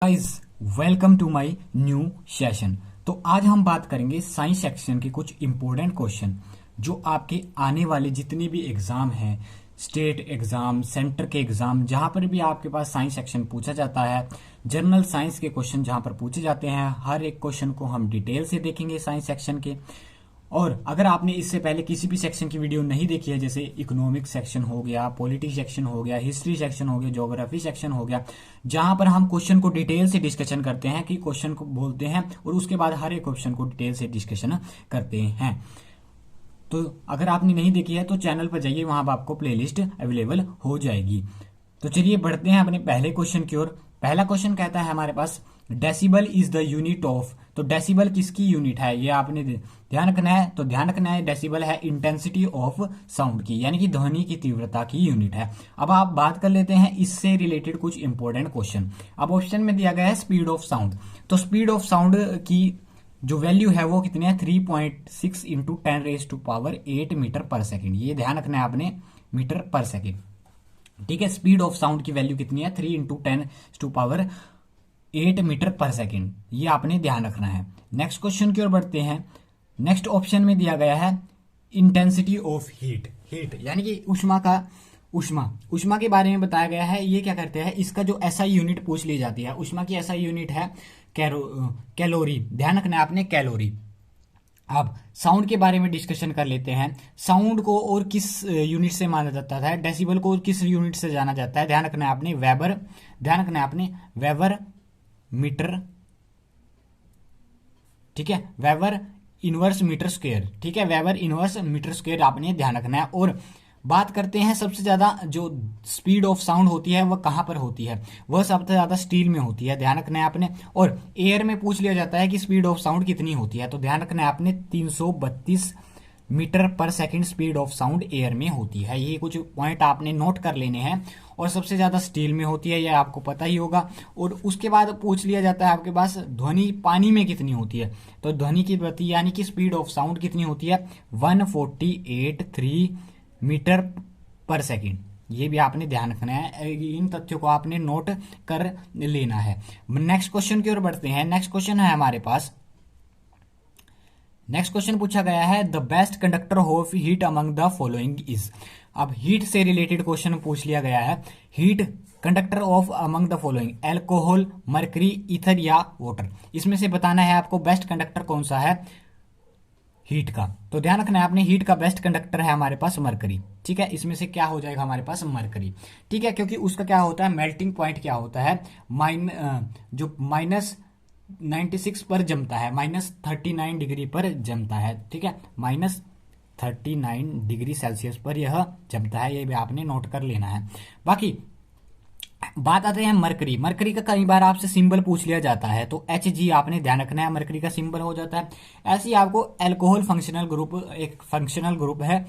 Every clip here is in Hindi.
Guys, welcome to my new session. तो आज हम बात करेंगे साइंस सेक्शन के कुछ इंपॉर्टेंट क्वेश्चन जो आपके आने वाले जितने भी एग्जाम हैं, स्टेट एग्जाम, सेंटर के एग्जाम, जहां पर भी आपके पास साइंस सेक्शन पूछा जाता है, जनरल साइंस के क्वेश्चन जहां पर पूछे जाते हैं, हर एक क्वेश्चन को हम डिटेल से देखेंगे साइंस सेक्शन के। और अगर आपने इससे पहले किसी भी सेक्शन की वीडियो नहीं देखी है, जैसे इकोनॉमिक सेक्शन हो गया, पॉलिटी सेक्शन हो गया, हिस्ट्री सेक्शन हो गया, ज्योग्राफी सेक्शन हो गया, जहां पर हम क्वेश्चन को डिटेल से डिस्कशन करते हैं कि क्वेश्चन को बोलते हैं और उसके बाद हर एक क्वेश्चन को डिटेल से डिस्कशन करते हैं, तो अगर आपने नहीं देखी है तो चैनल पर जाइए, वहां पर आपको प्लेलिस्ट अवेलेबल हो जाएगी। तो चलिए बढ़ते हैं अपने पहले क्वेश्चन की ओर। पहला क्वेश्चन कहता है हमारे पास, decibel is the unit of. तो डेसिबल किसकी यूनिट है, ये आपने ध्यान रखना है। तो ध्यान रखना है, डेसिबल है इंटेंसिटी ऑफ साउंड की, यानी कि ध्वनि की तीव्रता की यूनिट है। अब आप बात कर लेते हैं इससे रिलेटेड कुछ इंपॉर्टेंट क्वेश्चन। अब ऑप्शन में दिया गया है स्पीड ऑफ साउंड। तो स्पीड ऑफ साउंड की जो वैल्यू है वो कितनी है, 3.6 इंटू 10⁸ मीटर पर सेकेंड। ये ध्यान रखना है आपने, मीटर पर सेकेंड। ठीक है, स्पीड ऑफ साउंड की वैल्यू कितनी है, 3 इंटू 10⁸ मीटर पर सेकेंड। ये आपने ध्यान रखना है। नेक्स्ट क्वेश्चन की ओर बढ़ते हैं। नेक्स्ट ऑप्शन में दिया गया है इंटेंसिटी ऑफ हीट। हीट यानी कि उष्मा के बारे में बताया गया है। ये क्या करते हैं, इसका जो एसआई यूनिट पूछ ली जाती है। उष्मा की एसआई यूनिट है कैलोरी। ध्यान रखना है आपने, कैलोरी। अब साउंड के बारे में डिस्कशन कर लेते हैं। साउंड को और किस यूनिट से माना जाता है, डेसिबल को और किस यूनिट से जाना जाता है, ध्यान रखना है आपने, वेबर। ध्यान रखना है आपने, वेबर मीटर। ठीक है, वेबर इनवर्स मीटर स्क्वायर। ठीक है, वेबर इनवर्स मीटर स्क्वायर आपने ध्यान रखना है। और बात करते हैं सबसे ज्यादा जो स्पीड ऑफ साउंड होती है वह कहां पर होती है, वह सबसे ज्यादा स्टील में होती है। ध्यान रखना है आपने। और एयर में पूछ लिया जाता है कि स्पीड ऑफ साउंड कितनी होती है, तो ध्यान रखना है आपने, 332 मीटर पर second speed of sound air में होती है। ये कुछ पॉइंट आपने नोट कर लेने हैं। और सबसे ज्यादा स्टील में होती है, यह आपको पता ही होगा। और उसके बाद पूछ लिया जाता है आपके पास ध्वनि पानी में कितनी होती है। तो ध्वनि की गति यानी कि स्पीड ऑफ साउंड कितनी होती है, 148.3 मीटर पर सेकंड। ये भी आपने ध्यान रखना है, इन तथ्यों को आपने नोट कर लेना है। नेक्स्ट क्वेश्चन की ओर बढ़ते हैं। नेक्स्ट क्वेश्चन है हमारे पास, नेक्स्ट क्वेश्चन पूछा गया है, the best conductor of heat among the following is. अब हीट से रिलेटेड क्वेश्चन पूछ लिया गया है। Heat conductor of among the following, alcohol, mercury, ether या वाटर। इसमें से बताना है आपको बेस्ट कंडक्टर कौन सा है हीट का। तो ध्यान रखना है आपने, हीट का बेस्ट कंडक्टर है हमारे पास मरकरी। ठीक है, इसमें से क्या हो जाएगा हमारे पास, मरकरी। ठीक है, क्योंकि उसका क्या होता है, मेल्टिंग पॉइंट क्या होता है, जो -96 पर जमता है, -39 डिग्री पर जमता है। ठीक है, -39 डिग्री सेल्सियस पर यह जमता है। ये भी आपने नोट कर लेना है। बाकी बात आते हैं मरकरी। मरकरी का कई बार आपसे सिंबल पूछ लिया जाता है, तो Hg आपने ध्यान रखना है, मरकरी का सिंबल हो जाता है। ऐसे ही आपको एल्कोहल फंक्शनल ग्रुप, एक फंक्शनल ग्रुप है,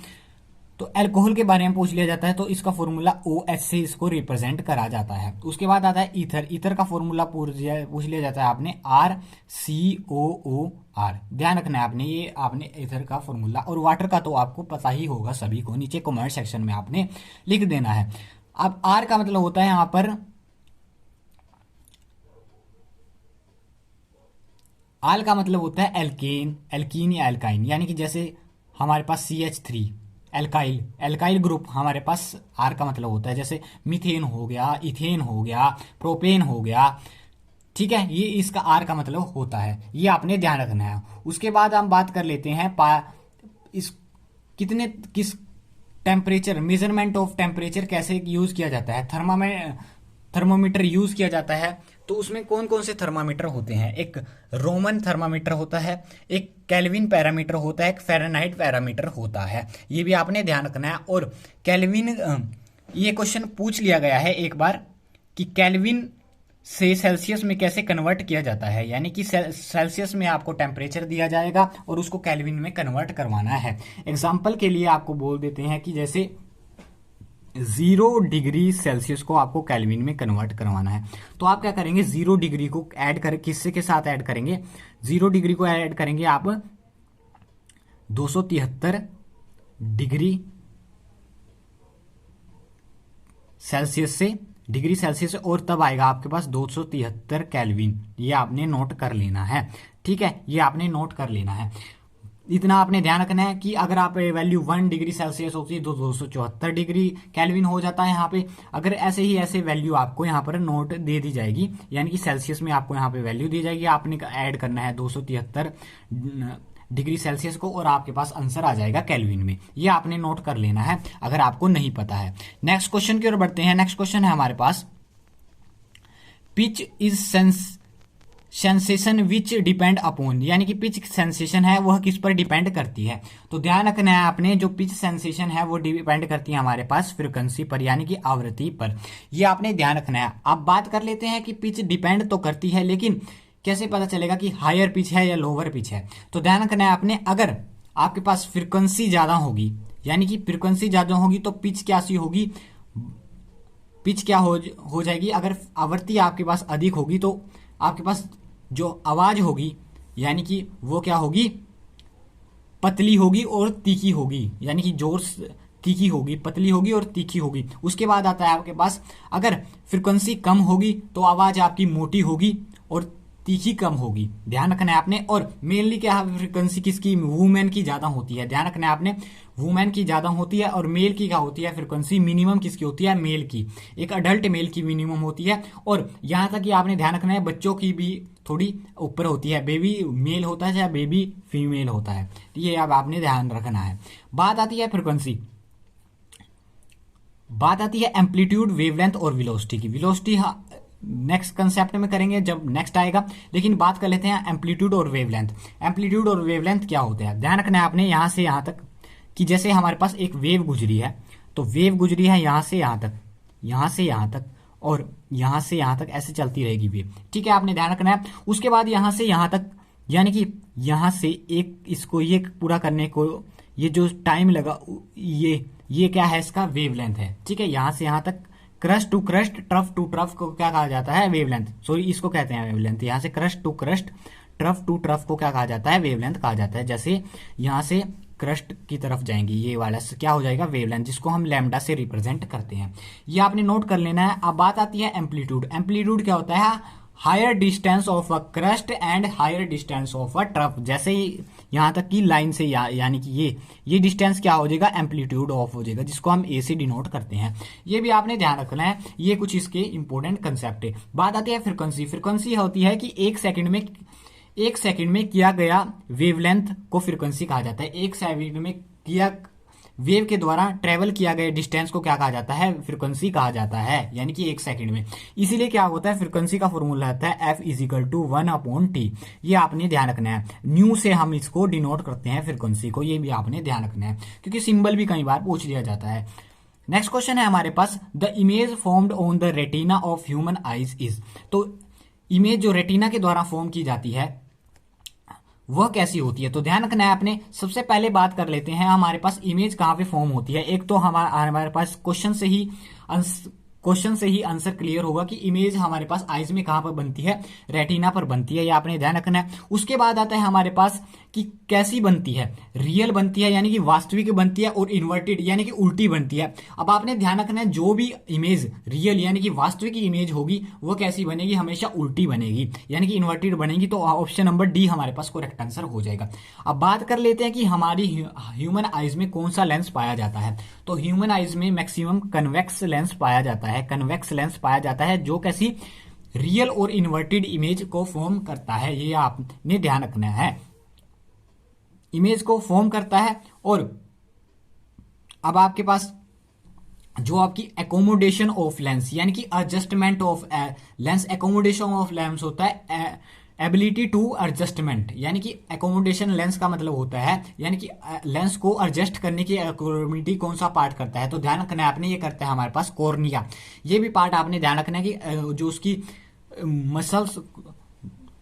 तो एल्कोहल के बारे में पूछ लिया जाता है, तो इसका फॉर्मूला OH से इसको रिप्रेजेंट करा जाता है। उसके बाद आता है ईथर। ईथर का फॉर्मूला पूछ लिया जाता है आपने, RCOOR। ध्यान रखना है आपने, ये आपने ईथर का फॉर्मूला। और वाटर का तो आपको पता ही होगा सभी को, नीचे कमेंट सेक्शन में आपने लिख देना है। अब आर का मतलब होता है यहां पर, आल का मतलब होता है एल्केन, एल्कीन या एल्काइन, यानी कि जैसे हमारे पास CH3 एल्काइल, एल्काइल ग्रुप हमारे पास आर का मतलब होता है। जैसे मीथेन हो गया, इथेन हो गया, प्रोपेन हो गया। ठीक है, ये इसका आर का मतलब होता है, ये आपने ध्यान रखना है। उसके बाद हम बात कर लेते हैं इस किस टेम्परेचर, मेजरमेंट ऑफ टेम्परेचर कैसे यूज किया जाता है, थर्मोमीटर यूज किया जाता है। तो उसमें कौन कौन से थर्मामीटर होते हैं, एक रोमन थर्मामीटर होता है, एक केल्विन पैरामीटर होता है, एक फ़ारेनहाइट पैरामीटर होता है। ये भी आपने ध्यान रखना है। और केल्विन, ये क्वेश्चन पूछ लिया गया है एक बार कि केल्विन से सेल्सियस में कैसे कन्वर्ट किया जाता है, यानी कि सेल्सियस में आपको टेम्परेचर दिया जाएगा और उसको केल्विन में कन्वर्ट करवाना है। एग्जाम्पल के लिए आपको बोल देते हैं कि जैसे 0 डिग्री सेल्सियस को आपको केल्विन में कन्वर्ट करवाना है, तो आप क्या करेंगे, 0 डिग्री को ऐड कर, किससे के साथ ऐड करेंगे, 0 डिग्री को ऐड करेंगे आप 273 डिग्री सेल्सियस से, डिग्री सेल्सियस और तब आएगा आपके पास 273 केल्विन। ये आपने नोट कर लेना है, ठीक है, ये आपने नोट कर लेना है। इतना आपने ध्यान रखना है कि अगर आप वैल्यू 1 डिग्री सेल्सियस होती है तो 274 डिग्री केल्विन हो जाता है यहाँ पे। अगर ऐसे ही ऐसे वैल्यू आपको यहाँ पर नोट दे दी जाएगी, यानी कि सेल्सियस में आपको यहाँ पे वैल्यू दी जाएगी, आपने ऐड करना है 273 डिग्री सेल्सियस को और आपके पास आंसर आ जाएगा केल्विन में। ये आपने नोट कर लेना है अगर आपको नहीं पता है। नेक्स्ट क्वेश्चन की ओर बढ़ते हैं। नेक्स्ट क्वेश्चन है हमारे पास, pitch is sensation which depend upon, यानी कि पिच सेंसेशन है वह किस पर डिपेंड करती है। तो ध्यान रखना है आपने, जो पिच सेंसेशन है वो डिपेंड करती है हमारे पास फ्रीक्वेंसी पर, यानी कि आवृत्ति पर। ये आपने ध्यान रखना है। अब बात कर लेते हैं कि पिच डिपेंड तो करती है, लेकिन कैसे पता चलेगा कि हायर पिच है या लोअर पिच है। तो ध्यान रखना है आपने, अगर आपके पास फ्रीक्वेंसी ज्यादा होगी, यानी कि फ्रीक्वेंसी ज्यादा होगी तो पिच क्या सी होगी, पिच क्या हो जाएगी। अगर आवृत्ति आपके पास अधिक होगी तो आपके पास जो आवाज होगी, यानी कि वो क्या होगी, पतली होगी और तीखी होगी, यानी कि जोर तीखी होगी, पतली होगी और तीखी होगी। उसके बाद आता है आपके पास, अगर फ्रीक्वेंसी कम होगी तो आवाज आपकी मोटी होगी और तीखी कम होगी। ध्यान रखना है आपने। और मेनली क्या है, फ्रीक्वेंसी किसकी, वुमेन की ज्यादा होती है। ध्यान रखना है आपने, वुमेन की ज्यादा होती है। और मेल की क्या होती है, फ्रीक्वेंसी मिनिमम किसकी होती है, मेल की, एक अडल्ट मेल की मिनिमम होती है। और यहां तक कि आपने ध्यान रखना है बच्चों की भी थोड़ी ऊपर होती है, बेबी मेल होता है या बेबी फीमेल होता है, ये अब आपने ध्यान रखना है। बात आती है फ्रीक्वेंसी, बात आती है एम्पलीट्यूड, वेवलेंथ और वेलोसिटी की। वेलोसिटी नेक्स्ट कंसेप्ट में करेंगे जब नेक्स्ट आएगा, लेकिन बात कर लेते हैं एम्पलीट्यूड और वेवलेंथ। एम्पलीट्यूड और वेवलेंथ क्या होते हैं, ध्यान रखना है आपने यहां से यहां तक, कि जैसे हमारे पास एक वेव गुजरी है, तो वेव गुजरी है यहां से यहां तक, यहां से यहां तक, और यहां से यहां तक, ऐसे चलती रहेगी वेव, ठीक है, आपने ध्यान रखना है। उसके बाद यहां से यहां तक, यानी कि यहां से एक इसको ये पूरा करने को ये जो टाइम लगा, ये क्या है, इसका वेवलेंथ है, ठीक है। यहां से यहां तक crest to crest, trough to trough को क्या कहा जाता है, वेवलेंथ, सॉरी इसको कहते हैं वेवलेंथ। यहां से crest to crest, trough to trough को क्या कहा जाता है, वेवलेंथ कहा जाता है। जैसे यहां से क्रस्ट की तरफ जाएंगी, ये वाला क्या हो जाएगा, वेवलेंथ, जिसको हम लैम्डा से रिप्रेजेंट करते हैं। ये आपने नोट कर लेना है। अब बात आती है एम्पलीट्यूड। एम्पलीट्यूड क्या होता है, higher distance of a crest and higher distance of a trough. जैसे ही यहां तक की लाइन से यानी कि ये डिस्टेंस क्या हो जाएगा, एम्पलीट्यूड ऑफ हो जाएगा, जिसको हम ए से डिनोट करते हैं। ये भी आपने ध्यान रखना है, ये कुछ इसके इंपॉर्टेंट कंसेप्ट है। बात आती है फ्रीक्वेंसी। फ्रीक्वेंसी होती है कि एक सेकंड में किया गया वेवलेंथ को फ्रीक्वेंसी कहा जाता है। एक सेकंड में किया वेव के द्वारा ट्रेवल किया गया डिस्टेंस को क्या कहा जाता है, फ्रीक्वेंसी कहा जाता है, यानी कि एक सेकंड में। इसीलिए क्या होता है, फ्रीक्वेंसी का फॉर्मूला आता है F = 1/T। ये आपने ध्यान रखना है। न्यू से हम इसको डिनोट करते हैं फ्रीक्वेंसी को, ये भी आपने ध्यान रखना है, क्योंकि सिंबल भी कई बार पूछ लिया जाता है। नेक्स्ट क्वेश्चन है हमारे पास, the image formed on the retina of human eyes is. तो इमेज जो रेटिना के द्वारा फॉर्म की जाती है वह कैसी होती है। तो ध्यान रखना है आपने, सबसे पहले बात कर लेते हैं हमारे पास इमेज कहां पे फॉर्म होती है। एक तो हमारे पास क्वेश्चन से ही आंसर क्लियर होगा कि इमेज हमारे पास आईज में कहां पर बनती है, रेटिना पर बनती है, ये आपने ध्यान रखना है। उसके बाद आता है हमारे पास कि कैसी बनती है, रियल बनती है यानी कि वास्तविक बनती है, और इन्वर्टेड यानी कि उल्टी बनती है। अब आपने ध्यान रखना है, जो भी इमेज रियल यानी कि वास्तविक इमेज होगी वो कैसी बनेगी, हमेशा उल्टी बनेगी, यानी कि इन्वर्टेड बनेगी। तो ऑप्शन नंबर डी हमारे पास करेक्ट आंसर हो जाएगा। अब बात कर लेते हैं कि हमारी ह्यूमन आईज में कौन सा लेंस पाया जाता है। तो ह्यूमन आईज में मैक्सिमम कन्वेक्स लेंस पाया जाता है, कन्वेक्स लेंस पाया जाता है, जो कैसी रियल और इन्वर्टेड इमेज को फॉर्म करता है, ये आपने ध्यान रखना है, इमेज को फॉर्म करता है। और अब आपके पास जो आपकी एकोमोडेशन ऑफ लेंस यानी कि adjustment of lens, accommodation of lens होता है एबिलिटी टू एडजस्टमेंट, यानी कि एकोमोडेशन लेंस का मतलब होता है यानी कि लेंस को एडजस्ट करने की एकोमोडिटी कौन सा पार्ट करता है। तो ध्यान रखना है आपने, ये करता है हमारे पास कॉर्निया। ये भी पार्ट आपने ध्यान रखना है कि जो उसकी मसल्स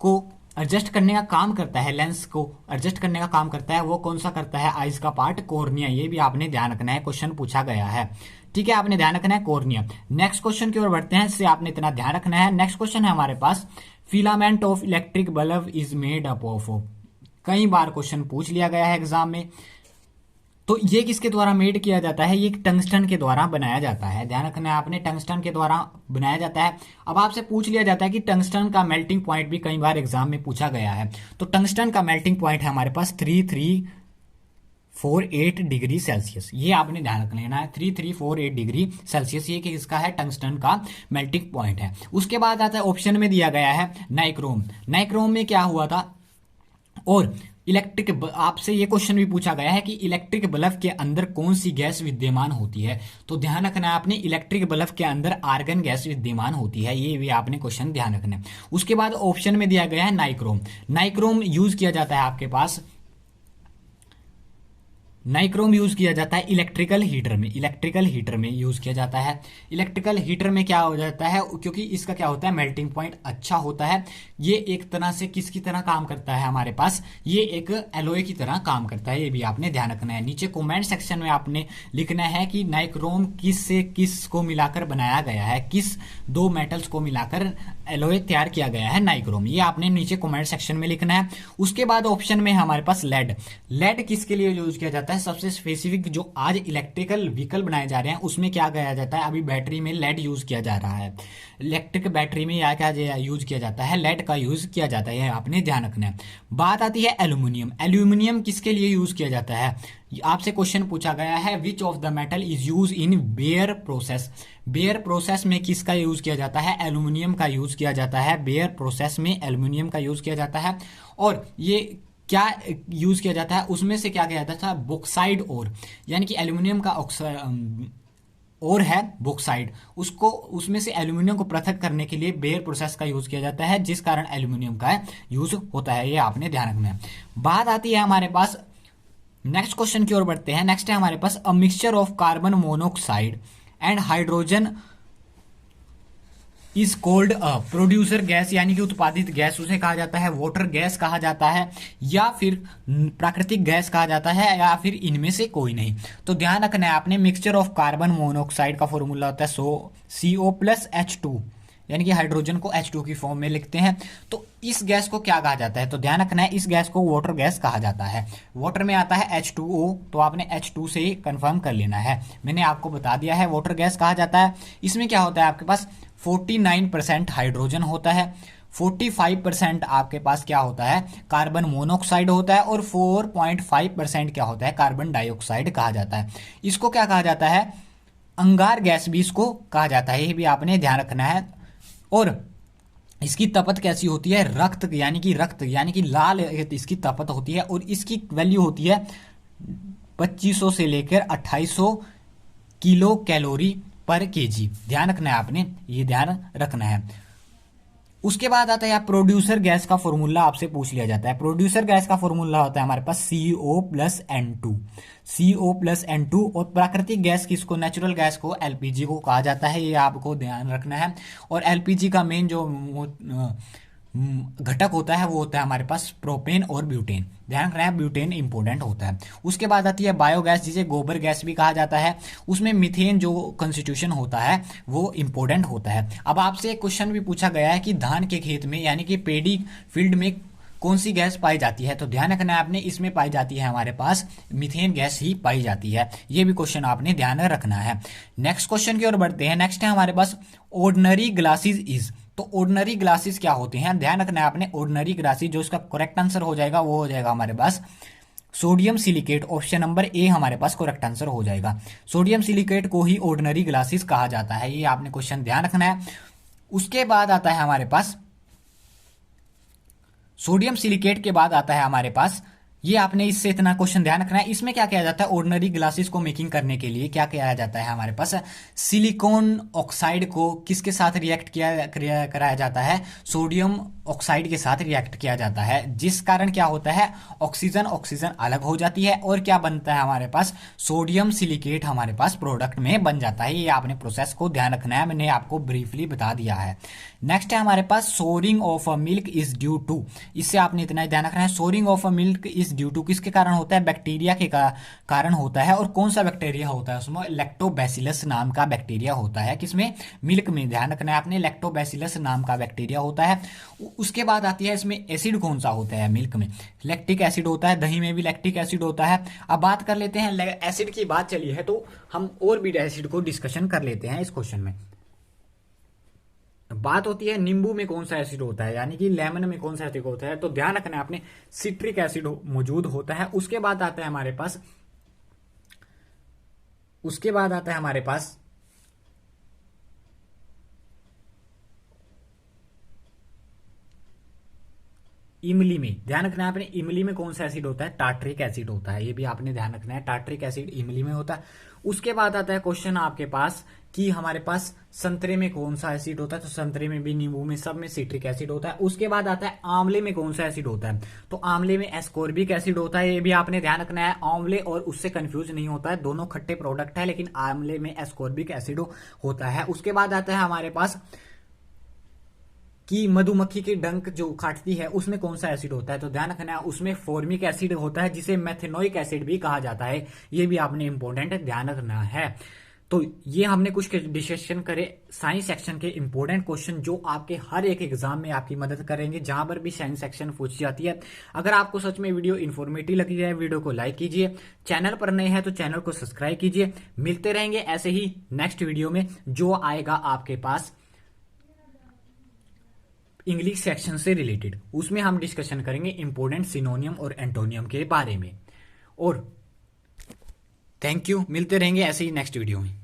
को एडजस्ट करने का काम करता है, लेंस को एडजस्ट करने का काम करता है, वो कौन सा करता है, आइज का पार्ट कॉर्निया। ये भी आपने ध्यान रखना है, क्वेश्चन पूछा गया है, ठीक है, आपने ध्यान रखना है कॉर्निया। नेक्स्ट क्वेश्चन की ओर बढ़ते हैं, इससे आपने इतना ध्यान रखना है। नेक्स्ट क्वेश्चन है हमारे पास, filament of electric bulb is made up of. कई बार क्वेश्चन पूछ लिया गया है एग्जाम में। तो ये किसके द्वारा मेड किया जाता है, ये टंगस्टन के द्वारा बनाया जाता है। ध्यान रखना है आपने, टंगस्टन के द्वारा बनाया जाता है। अब आपसे पूछ लिया जाता है कि टंगस्टन का मेल्टिंग पॉइंट भी कई बार एग्जाम में पूछा गया है। तो टंगस्टन का मेल्टिंग पॉइंट है हमारे पास 3348 डिग्री सेल्सियस। ये आपने ध्यान रख लेना है, 3348 डिग्री सेल्सियस ये किसका है, टंगस्टन का मेल्टिंग पॉइंट है। उसके बाद आता है ऑप्शन में दिया गया है नाइक्रोम। नाइक्रोम में क्या हुआ था, और इलेक्ट्रिक, आपसे ये क्वेश्चन भी पूछा गया है कि इलेक्ट्रिक बल्ब के अंदर कौन सी गैस विद्यमान होती है। तो ध्यान रखना है आपने, इलेक्ट्रिक बल्ब के अंदर आर्गन गैस विद्यमान होती है, ये भी आपने क्वेश्चन ध्यान रखना है। उसके बाद ऑप्शन में दिया गया है नाइक्रोम। नाइक्रोम यूज किया जाता है आपके पास, नाइक्रोम यूज किया जाता है इलेक्ट्रिकल हीटर में, इलेक्ट्रिकल हीटर में यूज किया जाता है। इलेक्ट्रिकल हीटर में क्या हो जाता है, क्योंकि इसका क्या होता है, मेल्टिंग पॉइंट अच्छा होता है। ये एक तरह से किसकी तरह काम करता है हमारे पास, ये एक एलॉय की तरह काम करता है, ये भी आपने ध्यान रखना है। नीचे कमेंट सेक्शन में आपने लिखना है कि नाइक्रोम किस से किस को मिलाकर बनाया गया है, किस दो मेटल्स को मिलाकर एलॉय तैयार किया गया है नाइक्रोम, ये आपने नीचे कमेंट सेक्शन में लिखना है। उसके बाद ऑप्शन में हमारे पास लेड। लेड किसके लिए यूज किया जाता है, सबसे स्पेसिफिक जो आज इलेक्ट्रिकल व्हीकल बनाए जा रहे हैं उसमें क्या किया जाता है, अभी बैटरी में लेड यूज किया जा रहा है। इलेक्ट्रिक बैटरी में क्या यूज किया जाता है, लेड का यूज किया जाता है, आपने ध्यान रखना है। बात आती है एल्यूमिनियम। एल्यूमिनियम किसके लिए यूज किया जाता है, आपसे क्वेश्चन पूछा गया है which of the metal is use in bare process. Bear process में किसका यूज किया जाता है, एल्यूमिनियम का यूज किया जाता है। बेयर प्रोसेस में एल्यूमिनियम का यूज किया जाता है। और ये क्या यूज किया जाता है, उसमें से क्या किया जाता है, बॉक्साइड ओर, यानी कि एल्यूमिनियम का और है बॉक्साइड, उसको उसमें से एल्यूमिनियम को पृथक करने के लिए बेयर प्रोसेस का यूज किया जाता है, जिस कारण एल्यूमिनियम का यूज होता है, ये आपने ध्यान रखना है। बात आती है हमारे पास नेक्स्ट क्वेश्चन की ओर बढ़ते हैं। नेक्स्ट है हमारे पास a mixture of carbon monoxide and hydrogen is called a producer gas, यानी कि उत्पादित गैस उसे कहा जाता है वाटर गैस कहा जाता है, या फिर प्राकृतिक गैस कहा जाता है, या फिर इनमें से कोई नहीं। तो ध्यान रखना है आपने, मिक्सचर ऑफ कार्बन मोनोऑक्साइड का फॉर्मूला होता है CO+H2, यानी कि हाइड्रोजन को H2 की फॉर्म में लिखते हैं। तो इस गैस को क्या कहा जाता है, तो ध्यान रखना है इस गैस को वाटर गैस कहा जाता है। वाटर में आता है H2O, तो आपने H2 से कंफर्म कर लेना है, मैंने आपको बता दिया है वाटर गैस कहा जाता है। इसमें क्या होता है, आपके पास 49% हाइड्रोजन होता है, 45% आपके पास क्या होता है, कार्बन मोनोऑक्साइड होता है, और 4.5% क्या होता है, कार्बन डाइऑक्साइड कहा जाता है। इसको क्या कहा जाता है, अंगार गैस भी इसको कहा जाता है, ये भी आपने ध्यान रखना है। और इसकी तपत कैसी होती है, रक्त यानी कि लाल इसकी तपत होती है, और इसकी वैल्यू होती है 2500 से लेकर 2800 किलो कैलोरी पर केजी। ध्यान रखना है आपने, ये ध्यान रखना है। उसके बाद आता है प्रोड्यूसर गैस का फॉर्मूला, आपसे पूछ लिया जाता है। प्रोड्यूसर गैस का फॉर्मूला होता है हमारे पास CO+N2, CO+N2। और प्राकृतिक गैस किसको, नेचुरल गैस को LPG को कहा जाता है, ये आपको ध्यान रखना है। और LPG का मेन जो घटक होता है वो होता है हमारे पास प्रोपेन और ब्यूटेन। ध्यान रखना है, ब्यूटेन इंपॉर्टेंट होता है। उसके बाद आती है बायोगैस, जिसे गोबर गैस भी कहा जाता है। उसमें मीथेन जो कंस्टिट्यूशन होता है वो इंपॉर्टेंट होता है। अब आपसे एक क्वेश्चन भी पूछा गया है कि धान के खेत में, यानी कि पेडी फील्ड में कौन सी गैस पाई जाती है, तो ध्यान रखना है आपने, इसमें पाई जाती है हमारे पास मीथेन गैस ही पाई जाती है, ये भी क्वेश्चन आपने ध्यान रखना है। नेक्स्ट क्वेश्चन की ओर बढ़ते हैं। नेक्स्ट है हमारे पास ऑर्डिनरी ग्लासेस इज। तो ऑर्डिनरी ग्लासेस क्या होते हैं, ध्यान रखना है आपने, ऑर्डिनरी ग्लासेस, जो इसका करेक्ट आंसर हो जाएगा वो हो जाएगा हमारे पास sodium silicate. Option number A हमारे पास करेक्ट आंसर हो जाएगा। सोडियम सिलिकेट को ही ऑर्डिनरी ग्लासेस कहा जाता है, ये आपने क्वेश्चन ध्यान रखना है। उसके बाद आता है हमारे पास सोडियम सिलिकेट के बाद आता है हमारे पास, ये आपने इससे इतना क्वेश्चन ध्यान रखना है। इसमें क्या किया जाता है, ऑर्डिनरी ग्लासेस को मेकिंग करने के लिए क्या किया जाता है हमारे पास, सिलिकॉन ऑक्साइड को किसके साथ रिएक्ट कराया जाता है, सोडियम ऑक्साइड के साथ रिएक्ट किया जाता है, जिस कारण क्या होता है, ऑक्सीजन अलग हो जाती है, और क्या बनता है हमारे पास, सोडियम सिलिकेट हमारे पास प्रोडक्ट में बन जाता है। ये आपने प्रोसेस को ध्यान रखना है, मैंने आपको ब्रीफली बता दिया है। नेक्स्ट है हमारे पास souring of a milk is due to, इससे आपने इतना ही ध्यान रखना है, souring of a milk is this due to किसके कारण होता है, बैक्टीरिया के कारण होता है। और कौन सा बैक्टीरिया होता है उसमें, लैक्टोबैसिलस नाम का बैक्टीरिया होता है। किसमें, मिल्क में, ध्यान रखना है आपने, लैक्टोबैसिलस नाम का बैक्टीरिया होता है। उसके बाद आती है इसमें एसिड कौन सा होता है, मिल्क में लैक्टिक एसिड होता है, दही में भी लैक्टिक एसिड होता है। अब बात कर लेते हैं, एसिड की बात चली है तो हम और भी एसिड को डिस्कशन कर लेते हैं इस क्वेश्चन में। बात होती है नींबू में कौन सा एसिड होता है, यानी कि लेमन में कौन सा एसिड होता है, तो ध्यान रखना है आपने, सिट्रिक एसिड मौजूद होता है। उसके बाद आता है हमारे पास इमली में, ध्यान रखना है आपने, इमली में कौन सा एसिड होता है, टार्ट्रिक एसिड होता है। ये भी आपने ध्यान रखना है, टार्ट्रिक एसिड इमली में होता है। उसके बाद आता है क्वेश्चन आपके पास कि हमारे पास संतरे में कौन सा एसिड होता है, तो संतरे में भी, नींबू में, सब में सिट्रिक एसिड होता है। उसके बाद आता है आंवले में कौन सा एसिड होता है, तो आंवले में एस्कॉर्बिक एसिड होता है। ये भी आपने ध्यान रखना है, आंवले और उससे कंफ्यूज नहीं होता है, दोनों खट्टे प्रोडक्ट है, लेकिन आंवले में एस्कॉर्बिक एसिड होता है। उसके बाद आता है हमारे पास कि मधुमक्खी की डंक जो काटती है उसमें कौन सा एसिड होता है, तो ध्यान रखना है उसमें फॉर्मिक एसिड होता है, जिसे मेथेनोइक एसिड भी कहा जाता है। ये भी आपने इंपॉर्टेंट ध्यान रखना है। तो ये हमने कुछ डिस्कशन करे साइंस सेक्शन के इंपॉर्टेंट क्वेश्चन, जो आपके हर एक एग्जाम में आपकी मदद करेंगे, जहां पर भी साइंस सेक्शन पूछी जाती है। अगर आपको सच में वीडियो इन्फॉर्मेटिव लगी है, वीडियो को लाइक कीजिए, चैनल पर नए हैं तो चैनल को सब्सक्राइब कीजिए। मिलते रहेंगे ऐसे ही नेक्स्ट वीडियो में, जो आएगा आपके पास इंग्लिश सेक्शन से रिलेटेड। उसमें हम डिस्कशन करेंगे इंपॉर्टेंट सिनोनियम और एंटोनियम के बारे में। और थैंक यू, मिलते रहेंगे ऐसे ही नेक्स्ट वीडियो में।